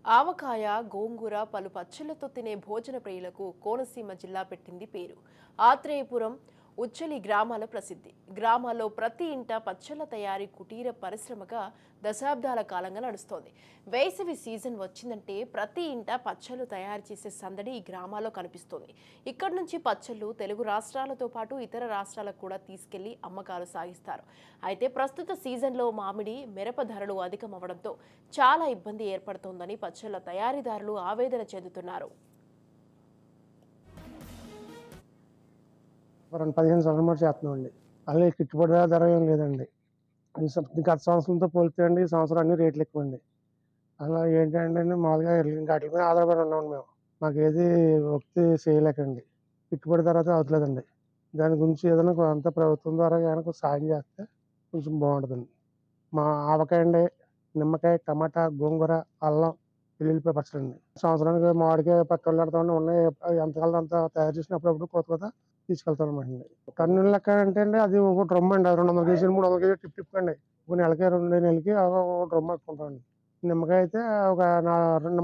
ఆవకాయ, గోంగూర పలు పచ్చళ్లతో తినే భోజన ప్రియులకు కోనసీమ జిల్లా పెట్టింది పేరు. ఆత్రేయపురం, ఉచ్చలి గ్రామాల ప్రసిద్ధి. గ్రామాల్లో ప్రతి ఇంట పచ్చళ్ల తయారీ కుటీర పరిశ్రమగా దశాబ్దాల కాలంగా నడుస్తోంది. వేసవి సీజన్ వచ్చిందంటే ప్రతి ఇంట పచ్చళ్లు తయారు చేసే సందడి ఈ గ్రామాల్లో కనిపిస్తోంది. ఇక్కడి నుంచి పచ్చళ్లు తెలుగు రాష్ట్రాలతో పాటు ఇతర రాష్ట్రాలకు కూడా తీసుకెళ్లి అమ్మకాలు సాగిస్తారు. అయితే ప్రస్తుత సీజన్లో మామిడి, మిరప ధరలు అధికమవడంతో చాలా ఇబ్బంది ఏర్పడుతోందని పచ్చళ్ల తయారీదారులు ఆవేదన చెందుతున్నారు. 15 సంవత్సరాల నుంచి చేస్తున్నామండి. అలాగే గిట్టుబాటు ధర ఏం లేదండి. గత సంవత్సరంతో పోలిస్తే అండి ఈ సంవత్సరం అన్ని రేట్లు ఎక్కువండి. అలా ఏంటంటే మామూలుగా ఇంకా ఆటిల మీద ఆధారపడి ఉన్నామండి మేము. మాకేది భక్తి చేయలేకండి. గిట్టుబాటు ధర అయితే అవుతలేదండి. దాని గురించి ఏదైనా అంత ప్రభుత్వం ద్వారా కనుక సాయం చేస్తే కొంచెం బాగుంటుందండి. మా ఆవకాయ అండి, నిమ్మకాయ, టమాటా, గోంగూర, అల్లం, వెల్లుల్లిపాయ పచ్చడండి. సంవత్సరానికి మామిడికాయ పట్టుకెళ్ళి పెడతామండి. ఉన్నాయి ఎంతకాలం అంత తయారు చేసిన అప్పుడప్పుడు కొత్త కొత్త తీసుకెళ్తానమాట. టన్నుల లెక్క అంటే అండి అది ఒక డ్రమ్ అండి. 200 కేజీలు 300 కేజీలు టిప్ అండి. ఒక నెలకి 2 నెలలకి ఒక డ్రమ్ పట్టుకుంటామండి. నిమ్మకాయ అయితే ఒక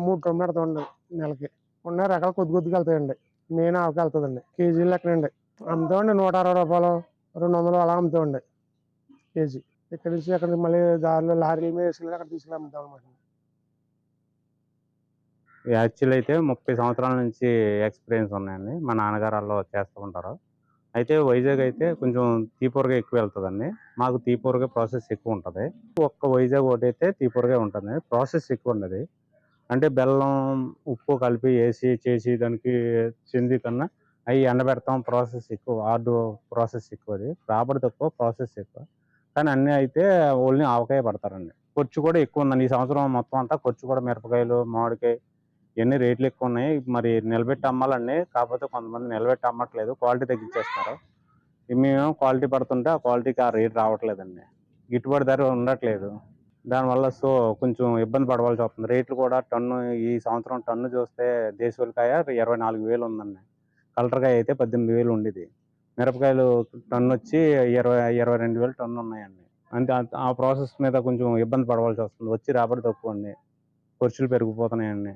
3 డ్రమ్లు పెడతామండి నెలకి. ఉన్న రకాలు కొద్ది కొద్దిగా వెళ్తాయండి. మెయిన్ ఆవకాయ వెళ్తుందండి. కేజీల లెక్కనండి అమ్ముతామండి. 160 రూపాయలు, 200 అలా అమ్ముతామండి కేజీ. ఇక్కడ నుంచి అక్కడ మళ్ళీ దారిలో లారీల మీద వేసుకెళ్ళి అక్కడ తీసుకెళ్ళి అమ్ముతాం అనమాట. యాక్చువల్ అయితే 30 సంవత్సరాల నుంచి ఎక్స్పీరియన్స్ ఉన్నాయండి. మా నాన్నగారు ఆళ్ళు చేస్తూ ఉంటారు. అయితే వైజాగ్ అయితే కొంచెం తీపూరగా ఎక్కువ వెళ్తదండి. మాకు తీపూరగా ప్రాసెస్ ఎక్కువ ఉంటది. ఒక్క వైజాగ్ ఒకటైతే తీపూరగా ఉంటుంది. ప్రాసెస్ ఎక్కువ ఉండదు. అంటే బెల్లం, ఉప్పు కలిపి ఏసి చేసి దానికి చింది కన్నా అయి ఎండబెడతాం. ప్రాసెస్ ఎక్కువ. హార్డ్ ప్రాసెస్ ఎక్కువది. రాబడి తక్కువ, ప్రాసెస్ ఎక్కువ. కానీ అన్నీ అయితే ఓన్లీ ఆవకాయ పడతారండి. ఖర్చు కూడా ఎక్కువ ఉందండి. ఈ సంవత్సరం మొత్తం అంతా ఖర్చు కూడా మిరపకాయలు, మామిడికాయ ఇవన్నీ రేట్లు ఎక్కువ ఉన్నాయి. మరి నిలబెట్టి అమ్మాలండి. కాకపోతే కొంతమంది నిలబెట్టి అమ్మట్లేదు. క్వాలిటీ తగ్గించేస్తున్నారు. మేమేమో క్వాలిటీ పడుతుంటే ఆ క్వాలిటీకి ఆ రేట్ రావట్లేదండి. గిట్టుబాటు ధర ఉండట్లేదు. దానివల్ల కొంచెం ఇబ్బంది పడవలసి వస్తుంది. రేట్లు కూడా టన్ను ఈ సంవత్సరం టన్ను చూస్తే దేశవాళికాయ 24,000 ఉందండి. కలర్కాయ అయితే 18,000 ఉండేది. మిరపకాయలు టన్ను వచ్చి 22,000 టన్ను ఉన్నాయండి. అంటే ఆ ప్రాసెస్ మీద కొంచెం ఇబ్బంది పడవలసి వస్తుంది. వచ్చి రాబడి తక్కువ అండి. ఖర్చులు పెరిగిపోతున్నాయండి.